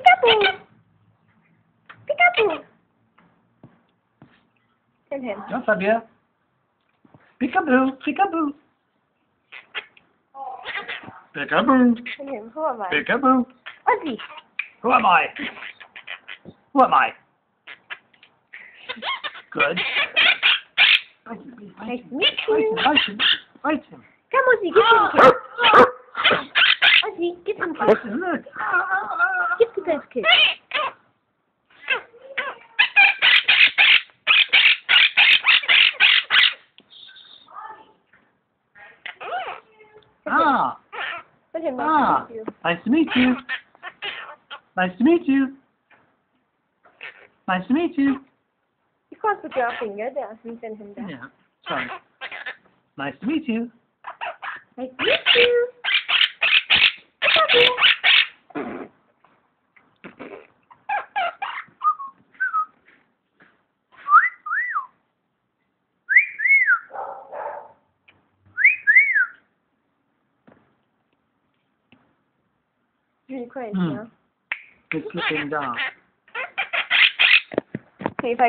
Peekaboo. Peekaboo. Tell him. Ja, Fabien. Peekaboo, peekaboo. Peekaboo, Tell him. Who am I? peekaboo. Ozzy. Who am I? Who am I? Good. Nice to meet you. Bite him. Come, Ozzy, give him a kiss. Ozzy, give him a kiss. Look. Give the best kiss. Ah. Tell him Ah. nice to meet you. Nice to meet you. Nice to meet you. Nice to meet you. You can't put your finger there and send him down. Yeah. Sorry. Nice to meet you. Nice to meet you. Really crazy, huh? It's slipping down. Okay, if I